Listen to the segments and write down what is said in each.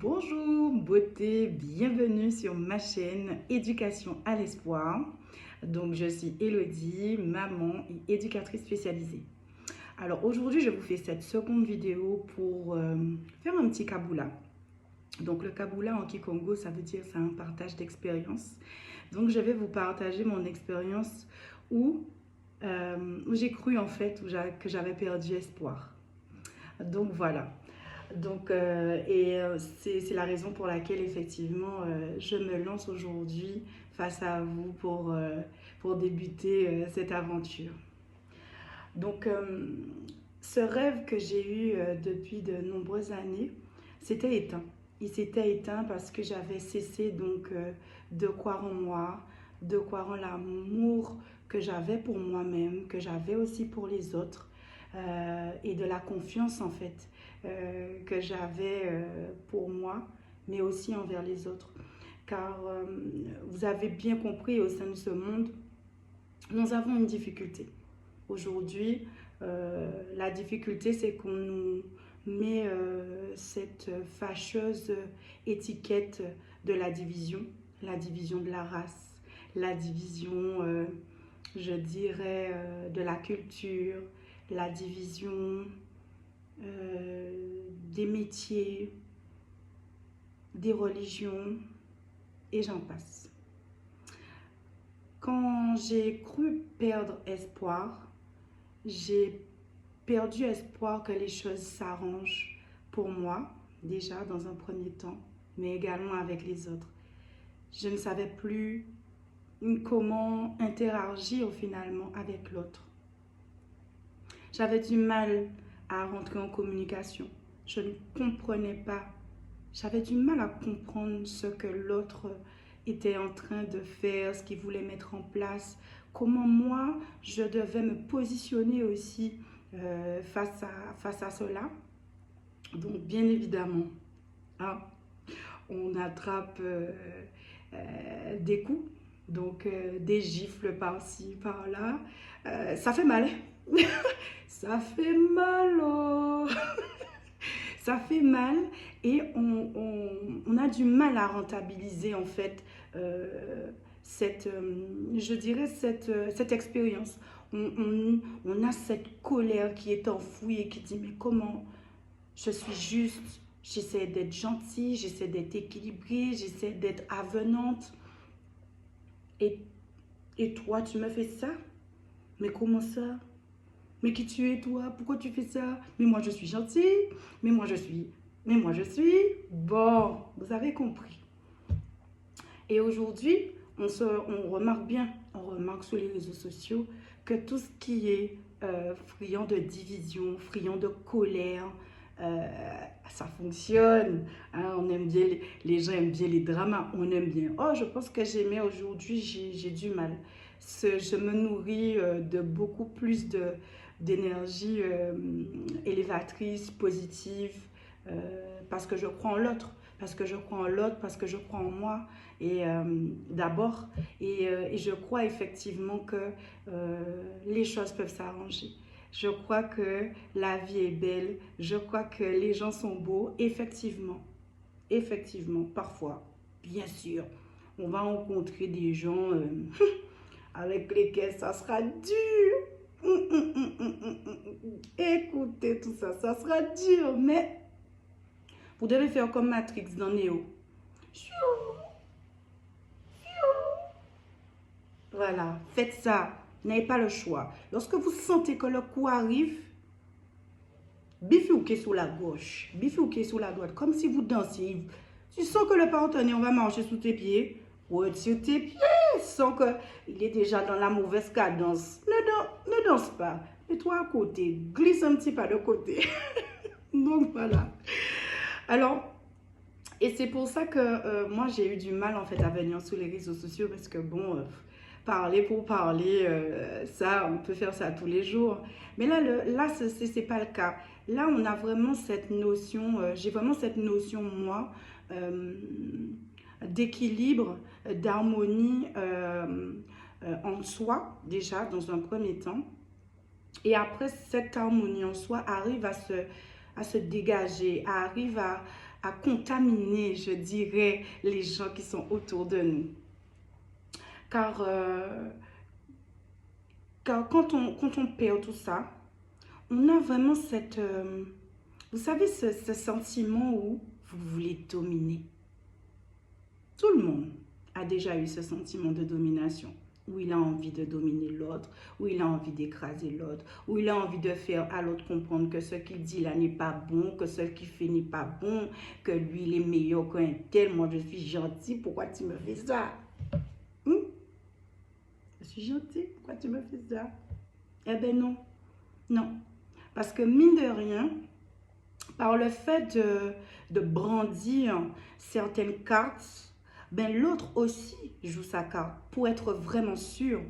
Bonjour beauté, bienvenue sur ma chaîne Éducation à l'espoir. Donc je suis Elodie, maman et éducatrice spécialisée. Alors aujourd'hui je vous fais cette seconde vidéo pour faire un petit kaboula. Donc le kaboula en Kikongo ça veut dire c'est un partage d'expérience. Donc je vais vous partager mon expérience où, j'ai cru en fait que j'avais perdu espoir. Donc voilà. Donc, c'est la raison pour laquelle, effectivement, je me lance aujourd'hui face à vous pour débuter cette aventure. Donc, ce rêve que j'ai eu depuis de nombreuses années s'était éteint. Il s'était éteint parce que j'avais cessé donc de croire en moi, de croire en l'amour que j'avais pour moi-même, que j'avais aussi pour les autres, et de la confiance en fait que j'avais pour moi, mais aussi envers les autres. Car vous avez bien compris, au sein de ce monde, nous avons une difficulté. Aujourd'hui, la difficulté, c'est qu'on nous met cette fâcheuse étiquette de la division de la race, la division, je dirais, de la culture, la division des métiers, des religions, et j'en passe. Quand j'ai cru perdre espoir, j'ai perdu espoir que les choses s'arrangent pour moi, déjà dans un premier temps, mais également avec les autres. Je ne savais plus comment interagir finalement avec l'autre. J'avais du mal à rentrer en communication. Je ne comprenais pas. J'avais du mal à comprendre ce que l'autre était en train de faire, ce qu'il voulait mettre en place, comment moi, je devais me positionner aussi face à cela. Donc, bien évidemment, hein, on attrape des coups, donc des gifles par-ci, par-là. Ça fait mal. Ça fait mal, oh. Ça fait mal et on a du mal à rentabiliser en fait je dirais cette expérience. On a cette colère qui est enfouie et qui dit mais comment je suis juste, j'essaie d'être gentille, j'essaie d'être équilibrée, j'essaie d'être avenante et, et toi tu me fais ça? Mais comment ça? Mais qui tu es toi? Pourquoi tu fais ça? Mais moi je suis gentille. Mais moi je suis. Mais moi je suis. Bon, vous avez compris. Et aujourd'hui, on remarque bien, on remarque sur les réseaux sociaux que tout ce qui est friand de division, friand de colère, euh, ça fonctionne. Hein, on aime bien, les gens aiment bien les dramas, on aime bien. Oh, je pense que j'aimais aujourd'hui, j'ai du mal. Je me nourris de beaucoup plus d'énergie élévatrice, positive, parce que je crois en l'autre, parce que je crois en l'autre, parce que je crois en moi. Et d'abord, et je crois effectivement que les choses peuvent s'arranger. Je crois que la vie est belle, je crois que les gens sont beaux, effectivement, effectivement, parfois, bien sûr, on va rencontrer des gens avec lesquels ça sera dur. Écoutez tout ça, ça sera dur, mais vous devez faire comme Matrix dans Neo. Voilà, faites ça. Vous n'avez pas le choix. Lorsque vous sentez que le coup arrive, bifurquez sur la gauche, bifurquez sur la droite, comme si vous dansiez. Tu sens que le partenaire va marcher sous tes pieds, retire tes pieds, sans qu'il est déjà dans la mauvaise cadence. Ne danse pas. Mets-toi à côté, glisse un petit pas de côté. Donc voilà. Alors, et c'est pour ça que moi j'ai eu du mal en fait à venir sur les réseaux sociaux parce que bon, parler pour parler, ça on peut faire ça tous les jours. Mais là c'est pas le cas. Là on a vraiment cette notion, j'ai vraiment cette notion moi d'équilibre, d'harmonie en soi déjà dans un premier temps. Et après cette harmonie en soi arrive à se dégager, arrive à contaminer, je dirais, les gens qui sont autour de nous. Car, quand on perd tout ça, on a vraiment vous savez, ce sentiment où vous voulez dominer. Tout le monde a déjà eu ce sentiment de domination, où il a envie de dominer l'autre, où il a envie d'écraser l'autre, où il a envie de faire à l'autre comprendre que ce qu'il dit là n'est pas bon, que ce qu'il fait n'est pas bon, que lui il est meilleur qu'un tel, moi je suis gentil, pourquoi tu me fais ça? Je suis gentil, pourquoi tu me fais ça? Eh ben non, non. Parce que mine de rien, par le fait de brandir certaines cartes, ben l'autre aussi joue sa carte pour être vraiment sûr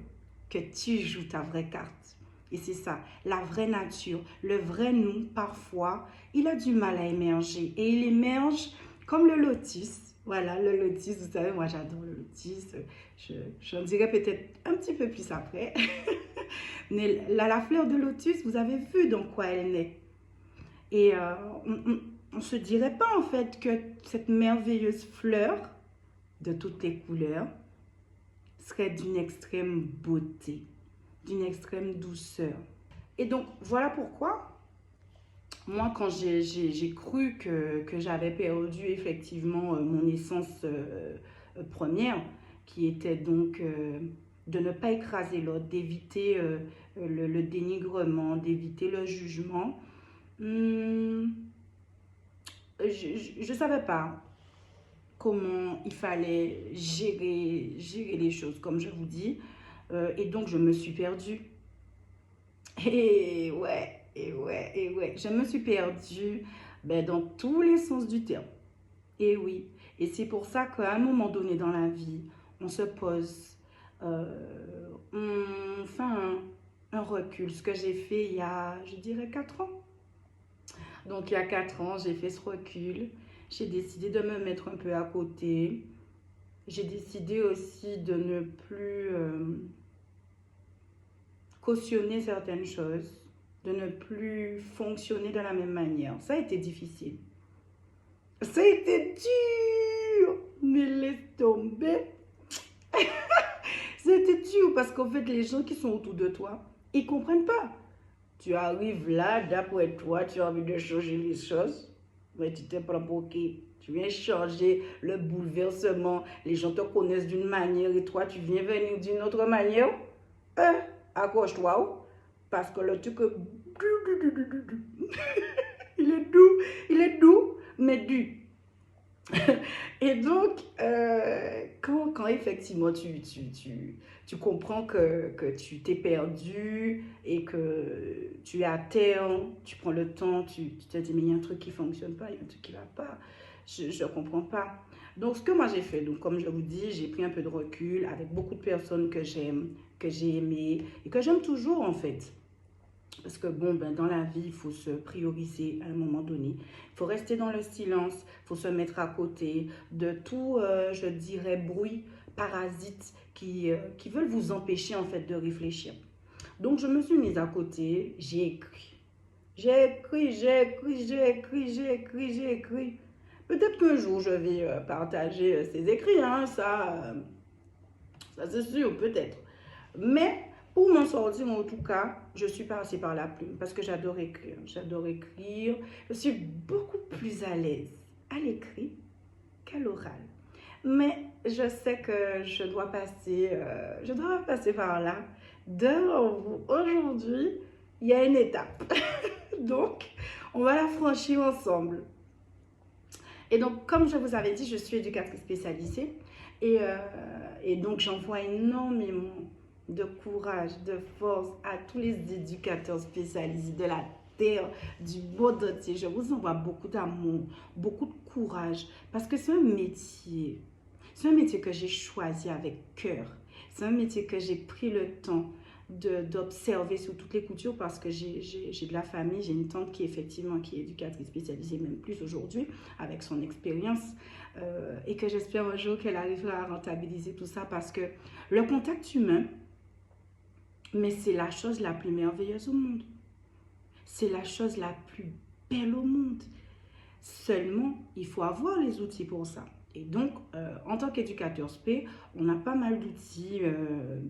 que tu joues ta vraie carte. Et c'est ça, la vraie nature, le vrai nous, parfois, il a du mal à émerger. Et il émerge comme le lotus. Voilà, le lotus, vous savez, moi j'adore le lotus. J'en dirai peut-être un petit peu plus après. Mais la fleur de lotus, vous avez vu dans quoi elle naît. Et on ne se dirait pas en fait que cette merveilleuse fleur de toutes les couleurs serait d'une extrême beauté, d'une extrême douceur. Et donc voilà pourquoi, moi quand j'ai cru que j'avais perdu effectivement mon essence première, qui était donc de ne pas écraser l'autre, d'éviter le dénigrement, d'éviter le jugement, je ne savais pas comment il fallait gérer les choses, comme je vous dis. Et donc, je me suis perdue. Et ouais. Je me suis perdue dans tous les sens du terme. Et oui. Et c'est pour ça qu'à un moment donné dans la vie, on se pose, on fait un recul. Ce que j'ai fait il y a, je dirais, 4 ans. Donc, il y a 4 ans, j'ai fait ce recul. J'ai décidé de me mettre un peu à côté. J'ai décidé aussi de ne plus cautionner certaines choses, de ne plus fonctionner de la même manière. Ça a été difficile. Ça a été dur, mais laisse tomber. C'était dur parce qu'en fait, les gens qui sont autour de toi, ils ne comprennent pas. Tu arrives là, d'après toi, tu as envie de changer les choses, mais tu te prends pour qui? Tu viens changer le bouleversement. Les gens te connaissent d'une manière et toi, tu viens venir d'une autre manière. Accroche-toi, parce que le truc, il est doux, mais dur. Et donc, quand effectivement tu comprends que tu t'es perdu et que tu es à terre, tu prends le temps, tu te dis mais il y a un truc qui ne fonctionne pas, il y a un truc qui ne va pas, je ne comprends pas. Donc ce que moi j'ai fait, donc comme je vous dis, j'ai pris un peu de recul avec beaucoup de personnes que j'aime, que j'ai aimées et que j'aime toujours en fait. Parce que bon, dans la vie, il faut se prioriser à un moment donné. Il faut rester dans le silence, il faut se mettre à côté de tout, je dirais, bruit, parasites qui veulent vous empêcher en fait de réfléchir. Donc, je me suis mise à côté, j'ai écrit. J'ai écrit. Peut-être qu'un jour, je vais partager ces écrits, hein, ça c'est sûr, peut-être. Mais pour m'en sortir, en tout cas, je suis passée par la plume parce que j'adore écrire. J'adore écrire. Je suis beaucoup plus à l'aise à l'écrit qu'à l'oral. Mais je sais que je dois passer par là. Devant vous, aujourd'hui, il y a une étape. Donc, on va la franchir ensemble. Et donc, comme je vous avais dit, je suis éducatrice spécialisée. Et donc, j'envoie énormément de courage, de force à tous les éducateurs spécialisés de la terre, du monde entier. Je vous envoie beaucoup d'amour, beaucoup de courage, parce que c'est un métier. C'est un métier que j'ai choisi avec cœur. C'est un métier que j'ai pris le temps d'observer sous toutes les coutures parce que j'ai de la famille, j'ai une tante qui effectivement qui est éducatrice spécialisée, même plus aujourd'hui, avec son expérience et que j'espère un jour qu'elle arrivera à rentabiliser tout ça parce que le contact humain, mais c'est la chose la plus merveilleuse au monde. C'est la chose la plus belle au monde. Seulement, il faut avoir les outils pour ça. Et donc, en tant qu'éducateur spé, on a pas mal d'outils,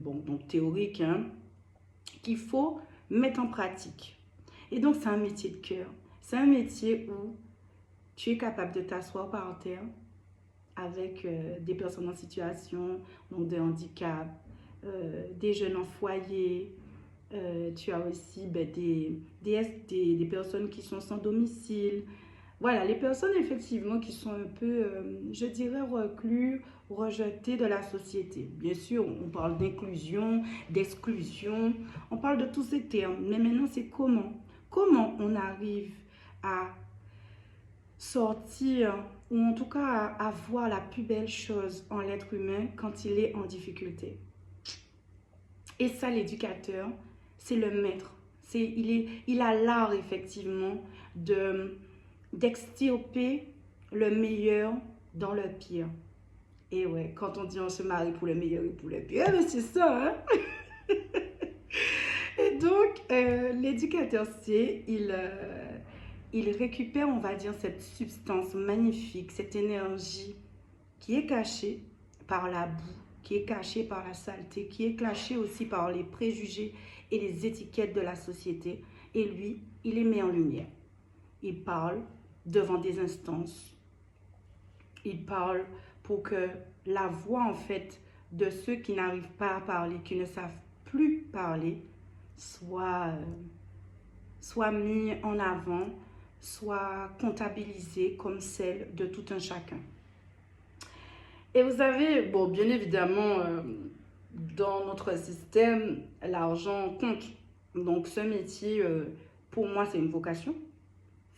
donc théoriques, hein, qu'il faut mettre en pratique. Et donc, c'est un métier de cœur. C'est un métier où tu es capable de t'asseoir par terre avec des personnes en situation donc de handicap, des jeunes en foyer. Tu as aussi des personnes qui sont sans domicile. Voilà, les personnes effectivement qui sont un peu, je dirais, reclus, rejetées de la société. Bien sûr, on parle d'inclusion, d'exclusion, on parle de tous ces termes. Mais maintenant, c'est comment? Comment on arrive à sortir, ou en tout cas à voir la plus belle chose en l'être humain quand il est en difficulté. Et ça, l'éducateur, c'est le maître. Il a l'art, effectivement, d'extirper le meilleur dans le pire. Et ouais, quand on dit on se marie pour le meilleur et pour le pire, mais c'est ça, hein? Et donc, l'éducateur, il récupère, on va dire, cette substance magnifique, cette énergie qui est cachée par la boue, qui est cachée par la saleté, qui est cachée aussi par les préjugés et les étiquettes de la société. Et lui, il les met en lumière. Il parle devant des instances. Il parle pour que la voix, en fait, de ceux qui n'arrivent pas à parler, qui ne savent plus parler, soit mis en avant, soit comptabilisée comme celle de tout un chacun. Et vous savez, bon, bien évidemment, dans notre système, l'argent compte. Donc, ce métier, pour moi, c'est une vocation.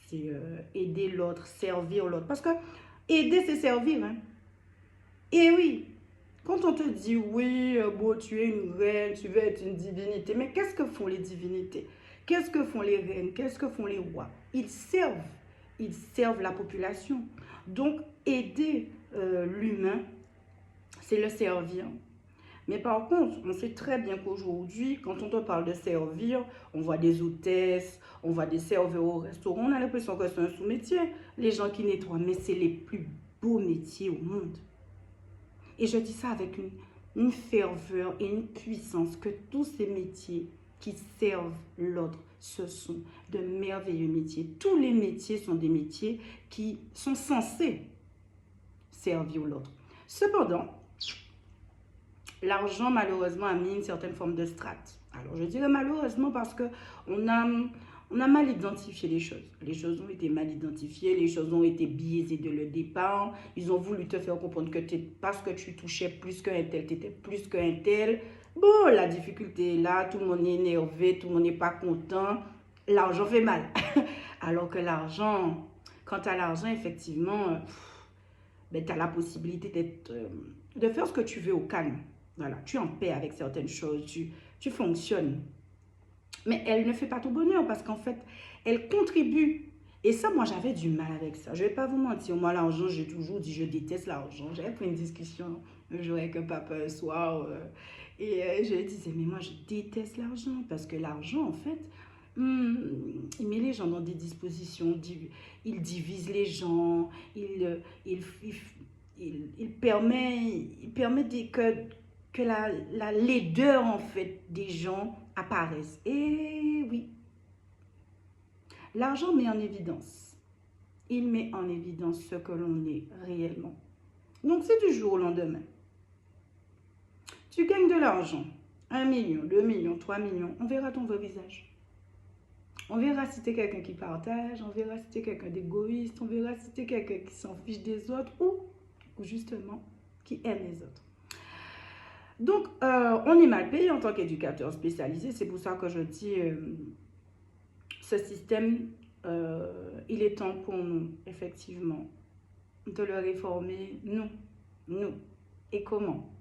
C'est aider l'autre, servir l'autre. Parce que aider, c'est servir. Hein. Et oui, quand on te dit, oui, bon, tu es une reine, tu veux être une divinité, mais qu'est-ce que font les divinités? Qu'est-ce que font les reines? Qu'est-ce que font les rois? Ils servent la population. Donc, aider l'humain, c'est le servir. Mais par contre, on sait très bien qu'aujourd'hui, quand on te parle de servir, on voit des hôtesses, on voit des serveurs au restaurant, on a l'impression que c'est un sous-métier. Les gens qui nettoient, mais c'est les plus beaux métiers au monde. Et je dis ça avec une ferveur et une puissance que tous ces métiers qui servent l'autre, ce sont de merveilleux métiers. Tous les métiers sont des métiers qui sont censés servir l'autre. Cependant, l'argent, malheureusement, a mis une certaine forme de strate. Alors, je dirais malheureusement parce qu'on a mal identifié les choses. Les choses ont été mal identifiées, les choses ont été biaisées dès le départ. Ils ont voulu te faire comprendre que parce que tu touchais plus qu'un tel, tu étais plus qu'un tel. Bon, la difficulté est là, tout le monde est énervé, tout le monde n'est pas content. L'argent fait mal. Alors que l'argent, quant à l'argent, effectivement, ben, tu as la possibilité de faire ce que tu veux au calme. Voilà, tu es en paix avec certaines choses, tu fonctionnes. Mais elle ne fait pas ton bonheur parce qu'en fait, elle contribue. Et ça, moi, j'avais du mal avec ça. Je ne vais pas vous mentir. Moi, l'argent, j'ai toujours dit, je déteste l'argent. J'avais pris une discussion un jour avec un papa un soir. Je lui disais, mais moi, je déteste l'argent. Parce que l'argent, en fait, il met les gens dans des dispositions. Il divise les gens. Il permet que la laideur, en fait, des gens apparaisse. Et oui, l'argent met en évidence. Il met en évidence ce que l'on est réellement. Donc, c'est du jour au lendemain. Tu gagnes de l'argent. 1 million, 2 millions, 3 millions. On verra ton vrai visage. On verra si tu es quelqu'un qui partage. On verra si tu es quelqu'un d'égoïste. On verra si tu es quelqu'un qui s'en fiche des autres ou justement qui aime les autres. Donc, on est mal payé en tant qu'éducateur spécialisé. C'est pour ça que je dis, ce système, il est temps pour nous, effectivement, de le réformer. Nous. Et comment?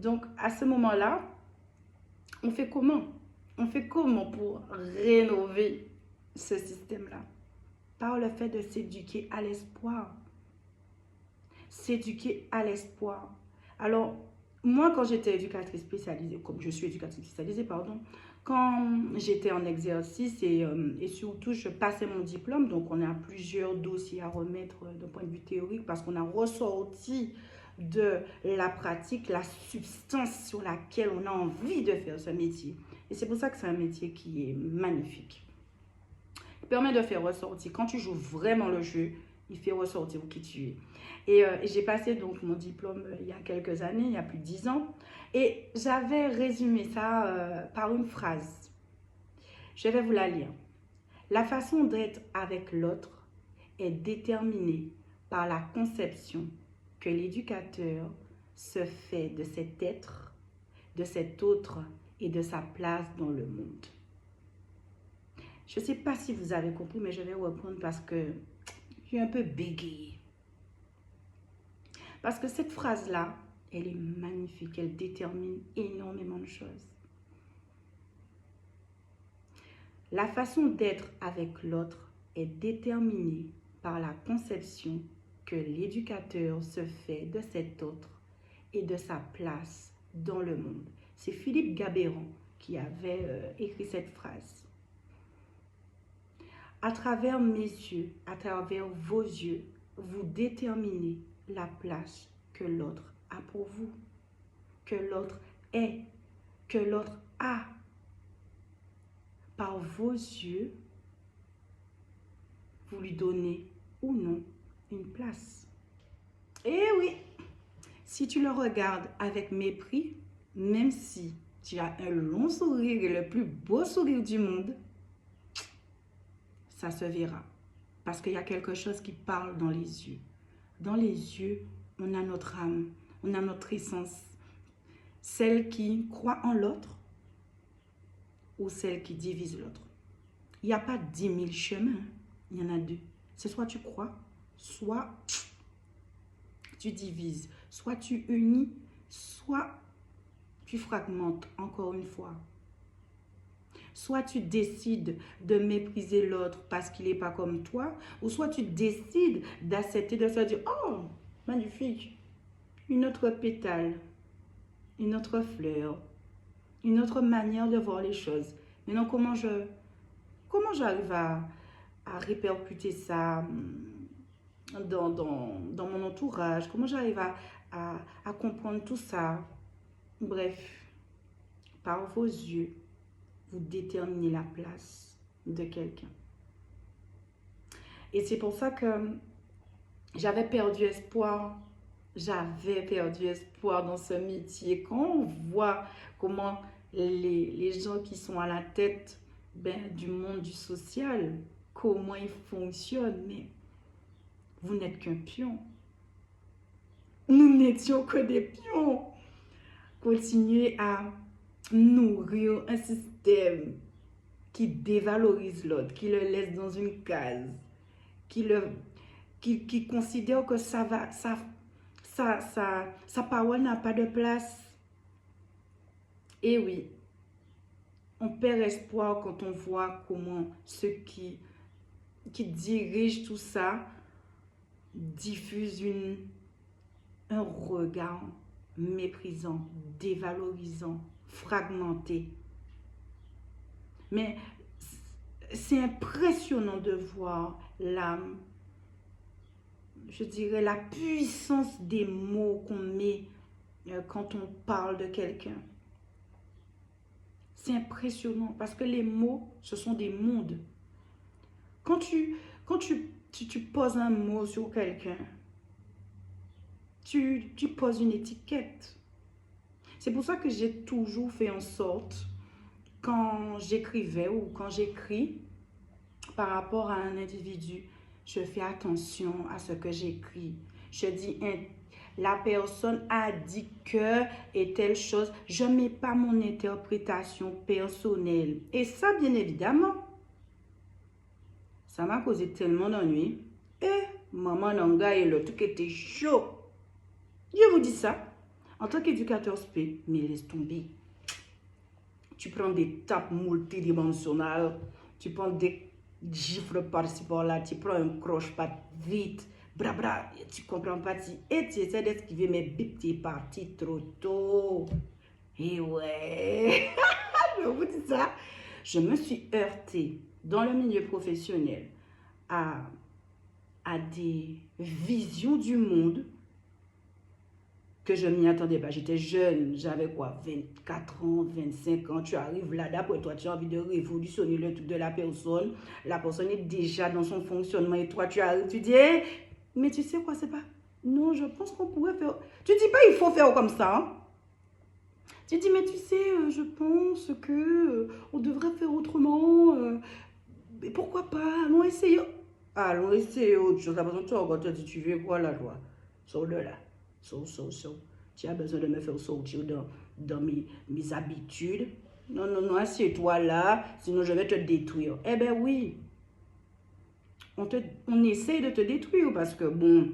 Donc, à ce moment-là, on fait comment? On fait comment pour rénover ce système-là? Par le fait de s'éduquer à l'espoir. S'éduquer à l'espoir. Alors, moi, quand j'étais éducatrice spécialisée, comme je suis éducatrice spécialisée, pardon, Quand j'étais en exercice et surtout je passais mon diplôme, donc on a plusieurs dossiers à remettre d'un point de vue théorique parce qu'on a ressorti de la pratique la substance sur laquelle on a envie de faire ce métier. Et c'est pour ça que c'est un métier qui est magnifique. Il permet de faire ressortir, quand tu joues vraiment le jeu, il fait ressortir qui tu es. Et j'ai passé donc mon diplôme il y a quelques années, il y a plus de 10 ans. Et j'avais résumé ça par une phrase. Je vais vous la lire. La façon d'être avec l'autre est déterminée par la conception que l'éducateur se fait de cet être, de cet autre et de sa place dans le monde. Je ne sais pas si vous avez compris, mais je vais reprendre parce que j'ai un peu bégayé. Parce que cette phrase-là, elle est magnifique, elle détermine énormément de choses. La façon d'être avec l'autre est déterminée par la conception que l'éducateur se fait de cet autre et de sa place dans le monde. C'est Philippe Gabéron qui avait écrit cette phrase. À travers mes yeux, à travers vos yeux, vous déterminez la place que l'autre a pour vous, que l'autre est, que l'autre a. Par vos yeux, vous lui donnez ou non une place. Et oui, si tu le regardes avec mépris, même si tu as un long sourire et le plus beau sourire du monde, ça se verra. Parce qu'il y a quelque chose qui parle dans les yeux. Dans les yeux, on a notre âme, on a notre essence. Celle qui croit en l'autre ou celle qui divise l'autre. Il n'y a pas 10 000 chemins, il y en a deux. C'est soit tu crois, soit tu divises, soit tu unis, soit tu fragmentes encore une fois. Soit tu décides de mépriser l'autre parce qu'il n'est pas comme toi, ou soit tu décides d'accepter de se dire « Oh, magnifique, une autre pétale, une autre fleur, une autre manière de voir les choses. » Maintenant, comment j'arrive à répercuter ça dans mon entourage? Comment j'arrive à comprendre tout ça? Bref, par vos yeux, vous déterminez la place de quelqu'un. Et c'est pour ça que j'avais perdu espoir. J'avais perdu espoir dans ce métier. Quand on voit comment les gens qui sont à la tête du monde du social, comment ils fonctionnent, mais vous n'êtes qu'un pion. Nous n'étions que des pions. Continuez à nourrir un système qui dévalorise l'autre, qui le laisse dans une case, qui considère que sa parole n'a pas de place. Et oui, on perd espoir quand on voit comment ceux qui dirigent tout ça diffusent un regard méprisant, dévalorisant, fragmenté. Mais c'est impressionnant de voir je dirais la puissance des mots qu'on met quand on parle de quelqu'un. C'est impressionnant parce que les mots, ce sont des mondes. Quand tu poses un mot sur quelqu'un, tu poses une étiquette. C'est pour ça que j'ai toujours fait en sorte, quand j'écrivais ou quand j'écris par rapport à un individu, je fais attention à ce que j'écris. Je dis, la personne a dit que et telle chose. Je ne mets pas mon interprétation personnelle. Et ça, bien évidemment, ça m'a causé tellement d'ennuis. Et maman Nanga et le truc était chaud. Je vous dis ça. En tant qu'éducateur spé, mais laisse tomber. Tu prends des tapes multidimensionnelles, tu prends des gifles par-ci par-là, tu prends un croche-patte vite, bra, tu comprends pas, et tu essaies d'esquiver, mais bip, tu es parti trop tôt. Et ouais, je vous dis ça, je me suis heurtée dans le milieu professionnel à des visions du monde que je m'y attendais pas. J'étais jeune, j'avais quoi, 24 ans, 25 ans. Tu arrives là, d'après toi, tu as envie de révolutionner le truc de la personne. La personne est déjà dans son fonctionnement et toi, tu arrives, tu dis, hey, mais tu sais quoi, c'est pas... Non, je pense qu'on pourrait faire... Tu dis pas, il faut faire comme ça. Hein? Tu dis, mais tu sais, je pense que on devrait faire autrement. Mais pourquoi pas? Allons essayer. Allons essayer autre chose. La personne, tu regardes, tu dis, tu veux quoi là, toi? Sors de là. So. Tu as besoin de me faire sortir dans mes habitudes. Non, assieds-toi là, sinon je vais te détruire. Eh bien oui, on essaye de te détruire parce que, bon,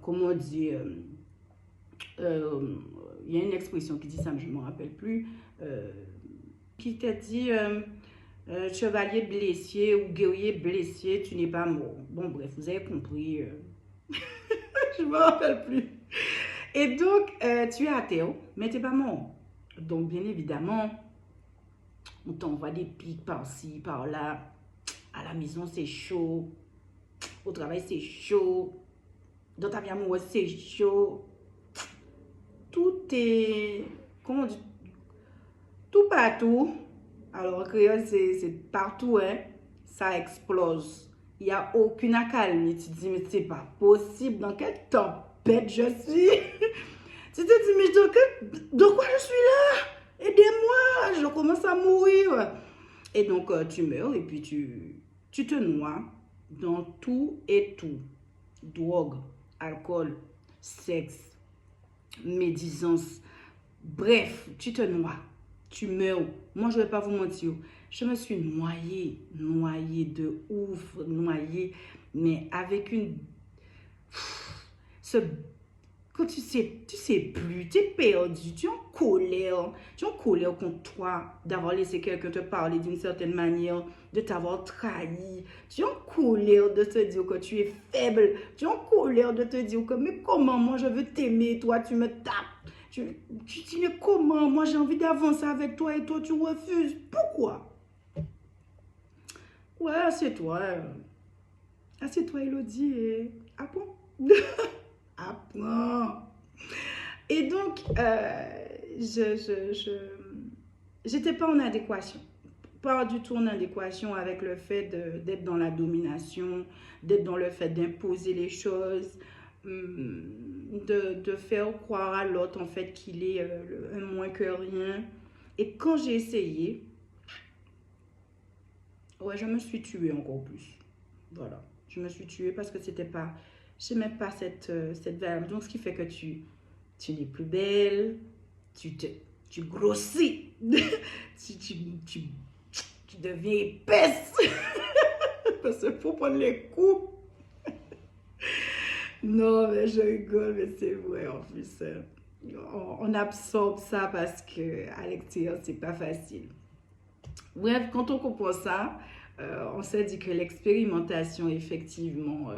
comment on dit, il y a une expression qui dit ça, mais je ne me rappelle plus, qui t'a dit, chevalier blessé ou guerrier blessé, tu n'es pas mort. Bon, bref, vous avez compris. Je ne me rappelle plus. Et donc, tu es athéo, mais tu n'es pas mort. Donc, bien évidemment, on t'envoie des pics par-ci, par-là. À la maison, c'est chaud. Au travail, c'est chaud. Dans ta vie amoureuse, c'est chaud. Tout est... Comment on dit? Tout partout. Alors, en créole, c'est partout, hein. Ça explose. Il n'y a aucune accalmie. Tu te dis, mais c'est pas possible. Dans quelle tempête je suis? Tu te dis, mais de quoi je suis là? Aidez-moi, je commence à mourir. Et donc, tu meurs et puis tu te noies dans tout et tout. Drogue, alcool, sexe, médisance. Bref, tu te noies. Tu meurs. Moi, je ne vais pas vous mentir. Je me suis noyée de ouf, noyée, mais avec une... Quand tu sais plus, tu es perdu, tu es en colère contre toi d'avoir laissé quelqu'un te parler d'une certaine manière, de t'avoir trahi. Tu es en colère de te dire que tu es faible, tu es en colère de te dire que mais comment moi je veux t'aimer, toi tu me tapes. Tu dis mais comment moi j'ai envie d'avancer avec toi et toi tu refuses. Pourquoi? Ouais, assieds-toi. Assieds-toi Elodie et apprends. Apprends. Et donc, j'étais pas en adéquation. Pas du tout en adéquation avec le fait d'être dans la domination, d'être dans le fait d'imposer les choses, de faire croire à l'autre en fait qu'il est un moins que rien. Et quand j'ai essayé, ouais, je me suis tuée encore plus. Voilà, je me suis tuée parce que c'était pas, j'aimais pas cette valeur. Donc, ce qui fait que tu n'es plus belle, tu grossis, tu deviens épaisse. Parce qu'il faut prendre les coups. Non, mais je rigole, mais c'est vrai en plus. On absorbe ça parce qu'à l'extérieur, c'est pas facile. Bref, quand on comprend ça, on s'est dit que l'expérimentation, effectivement,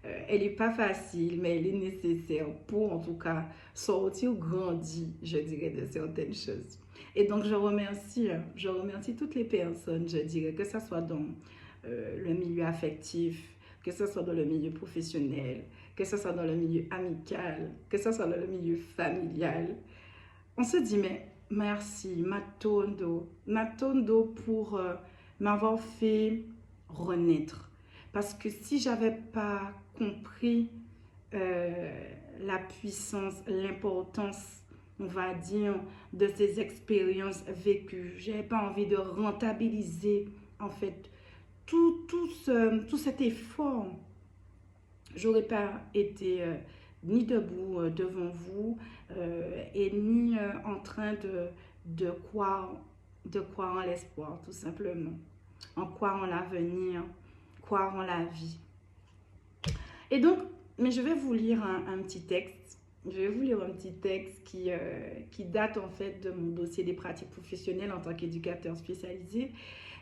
elle n'est pas facile, mais elle est nécessaire pour, en tout cas, sortir grandi, je dirais, de certaines choses. Et donc, je remercie toutes les personnes, je dirais, que ce soit dans le milieu affectif, que ce soit dans le milieu professionnel, que ce soit dans le milieu amical, que ce soit dans le milieu familial. On se dit, mais merci, Matondo pour m'avoir fait renaître. Parce que si j'avais pas compris la puissance, l'importance, on va dire, de ces expériences vécues, j'avais pas envie de rentabiliser, en fait, tout cet effort. J'aurais pas été ni debout devant vous et ni en train de croire en l'espoir, tout simplement. En croire en l'avenir, croire en la vie. Et donc, mais je vais vous lire un petit texte. Je vais vous lire un petit texte qui date en fait de mon dossier des pratiques professionnelles en tant qu'éducateur spécialisé.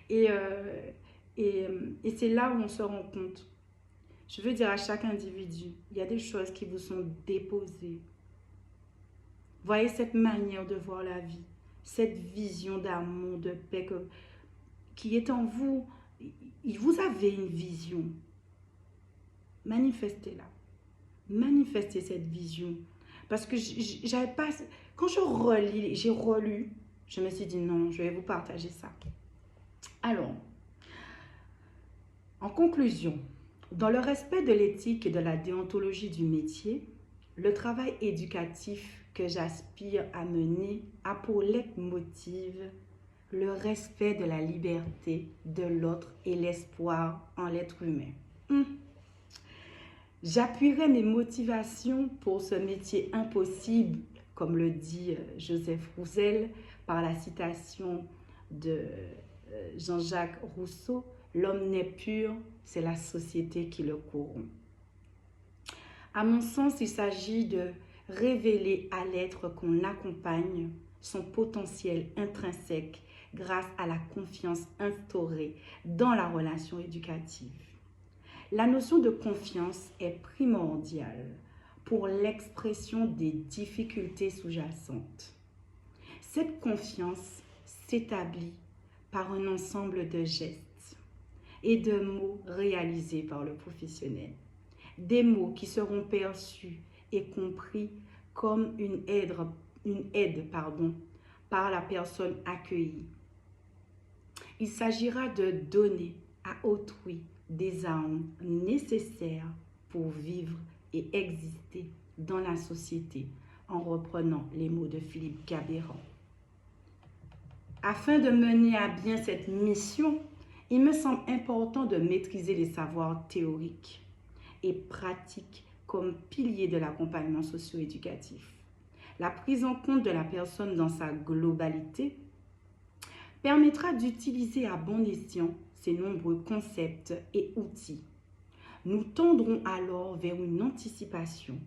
Et c'est là où on se rend compte. Je veux dire à chaque individu, il y a des choses qui vous sont déposées. Voyez cette manière de voir la vie, cette vision d'amour, de paix qui est en vous, vous avez une vision. Manifestez-la. Manifestez cette vision. Parce que j'avais pas... Quand j'ai relu, je me suis dit non, je vais vous partager ça. Alors, en conclusion, dans le respect de l'éthique et de la déontologie du métier, le travail éducatif que j'aspire à mener a pour leitmotiv le respect de la liberté de l'autre et l'espoir en l'être humain. J'appuierai mes motivations pour ce métier impossible, comme le dit Joseph Roussel par la citation de Jean-Jacques Rousseau, « L'homme n'est pur, c'est la société qui le corrompt ». À mon sens, il s'agit de révéler à l'être qu'on accompagne son potentiel intrinsèque grâce à la confiance instaurée dans la relation éducative. La notion de confiance est primordiale pour l'expression des difficultés sous-jacentes. Cette confiance s'établit par un ensemble de gestes et de mots réalisés par le professionnel. Des mots qui seront perçus et compris comme une aide par la personne accueillie. Il s'agira de donner à autrui des armes nécessaires pour vivre et exister dans la société, en reprenant les mots de Philippe Gabéran. Afin de mener à bien cette mission, il me semble important de maîtriser les savoirs théoriques et pratiques comme piliers de l'accompagnement socio-éducatif. La prise en compte de la personne dans sa globalité permettra d'utiliser à bon escient ces nombreux concepts et outils. Nous tendrons alors vers une anticipation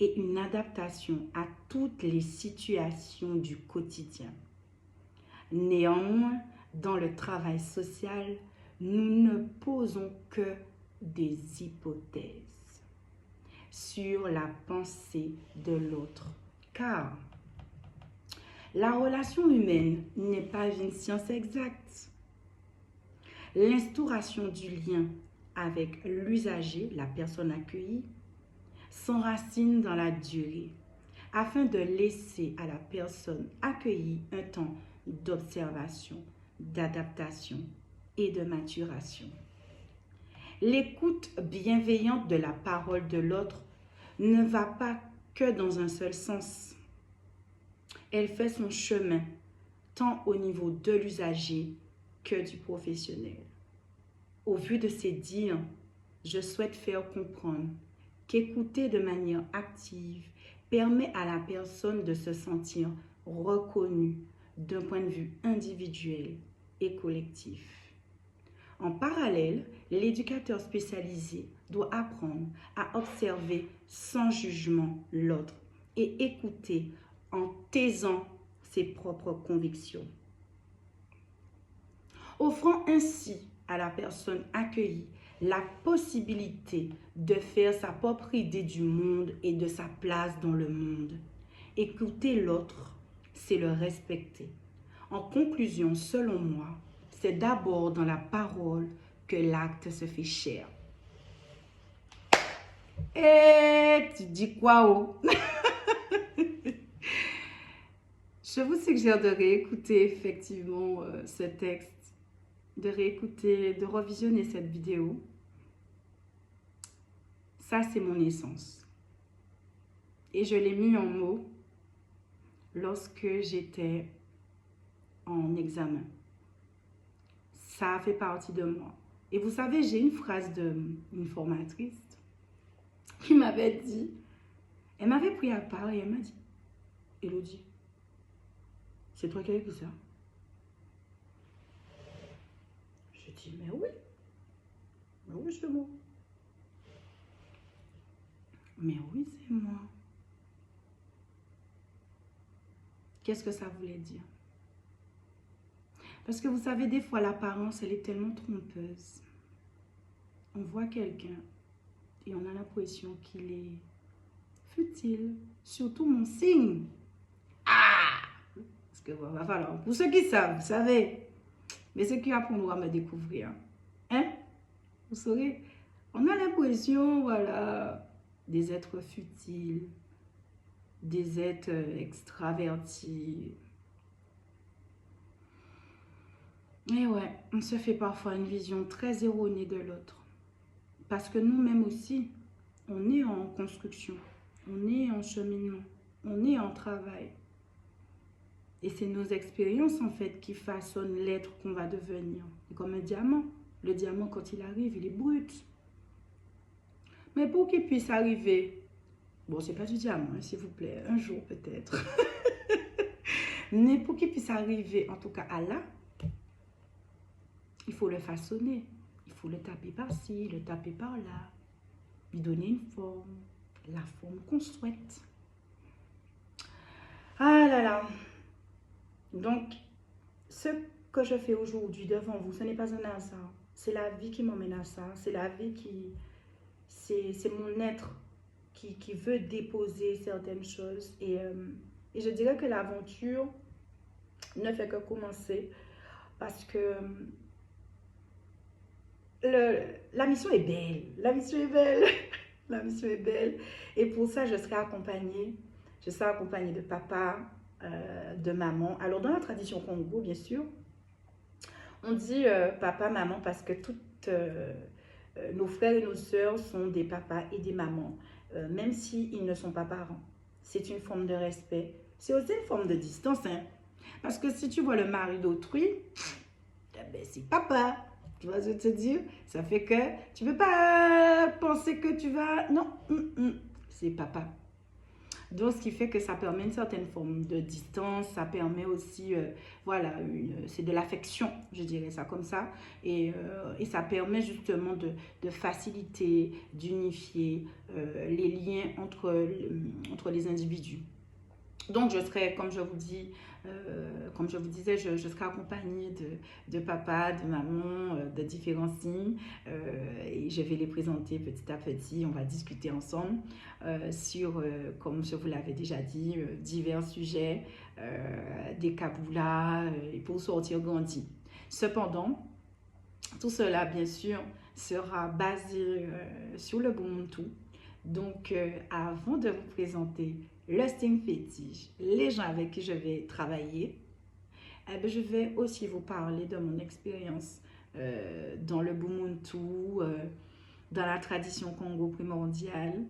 et une adaptation à toutes les situations du quotidien. Néanmoins, dans le travail social, nous ne posons que des hypothèses sur la pensée de l'autre, car la relation humaine n'est pas une science exacte. L'instauration du lien avec l'usager, la personne accueillie, s'enracine dans la durée afin de laisser à la personne accueillie un temps d'observation, d'adaptation et de maturation. L'écoute bienveillante de la parole de l'autre ne va pas que dans un seul sens. Elle fait son chemin tant au niveau de l'usager que du professionnel. Au vu de ces dires, je souhaite faire comprendre qu'écouter de manière active permet à la personne de se sentir reconnue d'un point de vue individuel et collectif. En parallèle, l'éducateur spécialisé doit apprendre à observer sans jugement l'autre et écouter en taisant ses propres convictions. Offrant ainsi à la personne accueillie la possibilité de faire sa propre idée du monde et de sa place dans le monde. Écouter l'autre, c'est le respecter. En conclusion, selon moi, c'est d'abord dans la parole que l'acte se fait chair. Et tu dis quoi, oh? Je vous suggère de réécouter effectivement ce texte, de réécouter, de revisionner cette vidéo. Ça, c'est mon essence. Et je l'ai mis en mots lorsque j'étais en examen. Ça a fait partie de moi. Et vous savez, j'ai une phrase d'une formatrice qui m'avait dit, elle m'avait pris à part et elle m'a dit, Elodie, c'est toi qui as écrit ça? Je dis, mais oui. Mais oui, c'est moi. Mais oui, c'est moi. Qu'est-ce que ça voulait dire? Parce que vous savez, des fois, l'apparence, elle est tellement trompeuse. On voit quelqu'un et on a l'impression qu'il est futile. Surtout mon signe. Ah! Parce que, voilà, pour ceux qui savent, vous savez, Mais ce qui apprendra à me découvrir, hein, vous saurez, on a l'impression, voilà, des êtres futiles, des êtres extravertis. Et ouais, on se fait parfois une vision très erronée de l'autre. Parce que nous-mêmes aussi, on est en construction, on est en cheminement, on est en travail. Et c'est nos expériences en fait qui façonnent l'être qu'on va devenir. Comme un diamant. Le diamant, quand il arrive, il est brut. Mais pour qu'il puisse arriver, bon, c'est pas du diamant, hein, s'il vous plaît, un jour peut-être. Mais pour qu'il puisse arriver, en tout cas à là, il faut le façonner. Il faut le taper par-ci, le taper par-là, lui donner une forme, la forme qu'on souhaite. Ah là là. Donc, ce que je fais aujourd'hui devant vous, ce n'est pas un hasard. C'est la vie qui m'emmène à ça. C'est la vie qui... C'est mon être qui veut déposer certaines choses. Et je dirais que l'aventure ne fait que commencer parce que la mission est belle. La mission est belle. La mission est belle. Et pour ça, je serai accompagnée. Je serai accompagnée de papa, de maman. Alors, dans la tradition Congo, bien sûr, on dit papa, maman parce que toutes nos frères et nos sœurs sont des papas et des mamans, même s'ils ne sont pas parents. C'est une forme de respect. C'est aussi une forme de distance. Hein? Parce que si tu vois le mari d'autrui, ben c'est papa. Tu vois ce que je veux te dire? Ça fait que tu ne peux pas penser que tu vas... Non, c'est papa. Donc, ce qui fait que ça permet une certaine forme de distance, ça permet aussi, voilà, c'est de l'affection, je dirais ça comme ça, et ça permet justement de faciliter, d'unifier les liens entre les individus. Donc, je serai, comme je vous dis, comme je vous disais, je serai accompagnée de papa, de maman, de différents signes. Et je vais les présenter petit à petit. On va discuter ensemble sur, comme je vous l'avais déjà dit, divers sujets, des kaboulas, pour sortir grandi. Cependant, tout cela, bien sûr, sera basé sur le Ubuntu. Donc, avant de vous présenter le style fétiche, les gens avec qui je vais travailler, eh bien, je vais aussi vous parler de mon expérience dans le Ubuntu, dans la tradition Congo primordiale,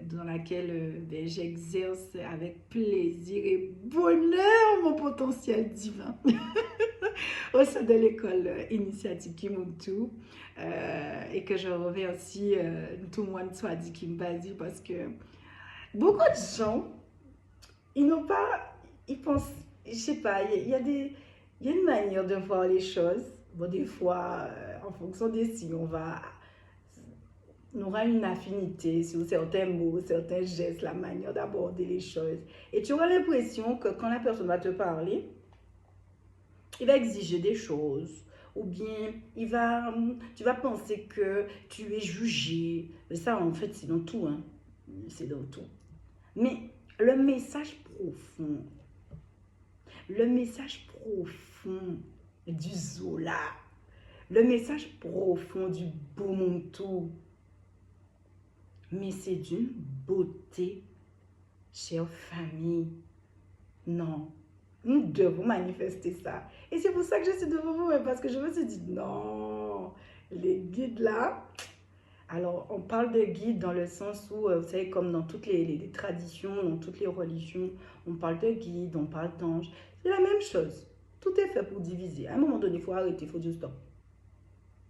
dans laquelle ben, j'exerce avec plaisir et bonheur mon potentiel divin au sein de l'école initiative Kimuntu, et que je remercie tout le monde soit dit Kimbadi parce que beaucoup de gens, ils n'ont pas, ils pensent, je sais pas, il y a une manière de voir les choses. Bon, des fois, en fonction des signes, on aura une affinité sur certains mots, certains gestes, la manière d'aborder les choses. Et tu auras l'impression que quand la personne va te parler, il va exiger des choses. Ou bien tu vas penser que tu es jugé. Mais ça, en fait, c'est dans tout. Hein. C'est dans tout. Mais le message profond du Zola, le message profond du Ubuntu, mais c'est d'une beauté, chère famille. Non, nous devons manifester ça. Et c'est pour ça que je suis devant vous, parce que je me suis dit, non, les guides là... Alors, on parle de guide dans le sens où, vous savez, comme dans toutes les traditions, dans toutes les religions, on parle de guide, on parle d'ange. C'est la même chose. Tout est fait pour diviser. À un moment donné, il faut arrêter, il faut dire stop.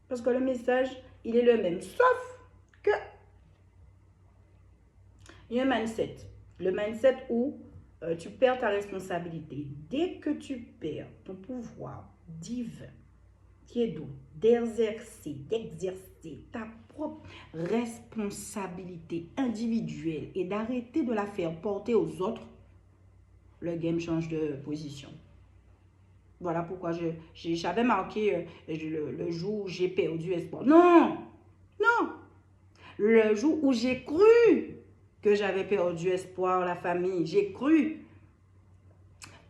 Parce que le message, il est le même. Sauf que il y a un mindset. Le mindset où tu perds ta responsabilité. Dès que tu perds ton pouvoir divin, qui est d'exercer ta propre responsabilité individuelle et d'arrêter de la faire porter aux autres, le game change de position. Voilà pourquoi j'avais marqué le jour où j'ai perdu espoir. Non, non. Le jour où j'ai cru que j'avais perdu espoir, la famille, j'ai cru.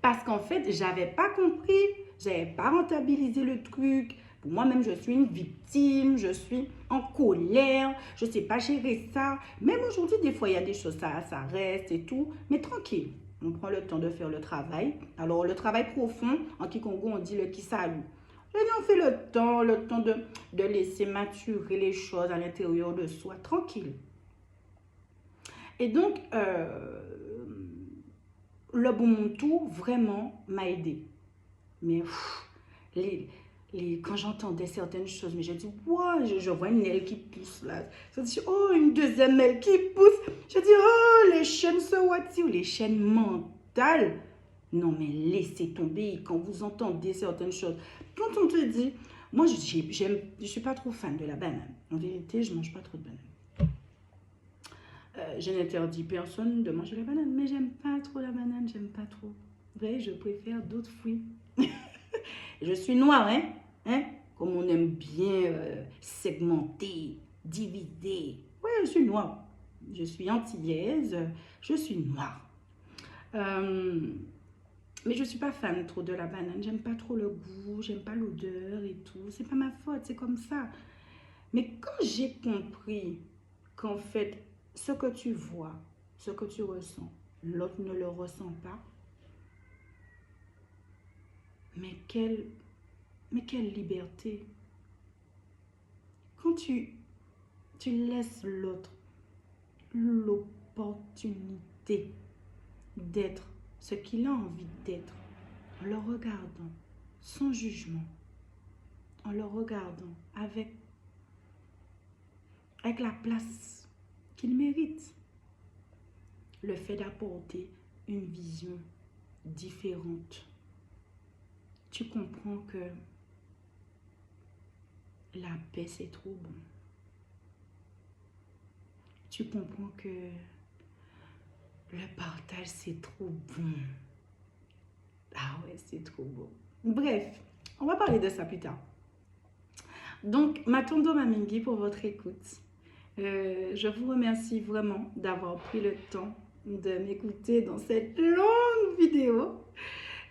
Parce qu'en fait, je n'avais pas compris j'avais pas rentabilisé le truc. Pour moi-même, je suis une victime, je suis en colère, je sais pas gérer ça. Même aujourd'hui, des fois, il y a des choses, ça reste et tout, mais tranquille. On prend le temps de faire le travail. Alors, le travail profond, en Kikongo, on dit le kisalu. Je dis, on fait le temps de laisser maturer les choses à l'intérieur de soi, tranquille. Et donc, le bon tout vraiment m'a aidé. Mais quand j'entendais certaines choses, mais j'ai dit, wow, je vois une aile qui pousse là. Je dis, oh, une deuxième aile qui pousse. Je dis, oh, les chaînes Sawati ou les chaînes mentales. Non, mais laissez tomber quand vous entendez certaines choses. Quand on te dit, moi, je ne suis pas trop fan de la banane. En vérité, je ne mange pas trop de banane. Je n'interdis personne de manger la banane, mais j'aime pas trop la banane, j'aime pas trop. Vous voyez, je préfère d'autres fruits. Je suis noire, hein? Comme on aime bien segmenter, diviser. Oui, je suis noire. Je suis antillaise, je suis noire. Mais je ne suis pas fan trop de la banane. J'aime pas trop le goût, j'aime pas l'odeur et tout. C'est pas ma faute, c'est comme ça. Mais quand j'ai compris qu'en fait, ce que tu vois, ce que tu ressens, l'autre ne le ressent pas, mais quelle liberté. Quand tu laisses l'autre l'opportunité d'être ce qu'il a envie d'être, en le regardant sans jugement, en le regardant avec la place qu'il mérite, le fait d'apporter une vision différente. Tu comprends que la paix, c'est trop bon. Tu comprends que le partage, c'est trop bon. Ah ouais, c'est trop beau. Bref, on va parler de ça plus tard. Donc, Matondo Mamingi pour votre écoute. Je vous remercie vraiment d'avoir pris le temps de m'écouter dans cette longue vidéo.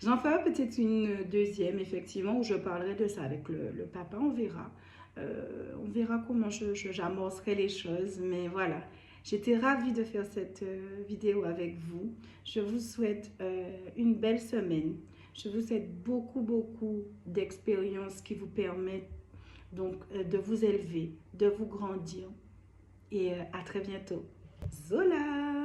J'en ferai peut-être une deuxième, effectivement, où je parlerai de ça avec le papa, on verra. On verra comment j'amorcerai les choses, mais voilà. J'étais ravie de faire cette vidéo avec vous. Je vous souhaite une belle semaine. Je vous souhaite beaucoup d'expériences qui vous permettent donc de vous élever, de vous grandir. Et à très bientôt. Zola!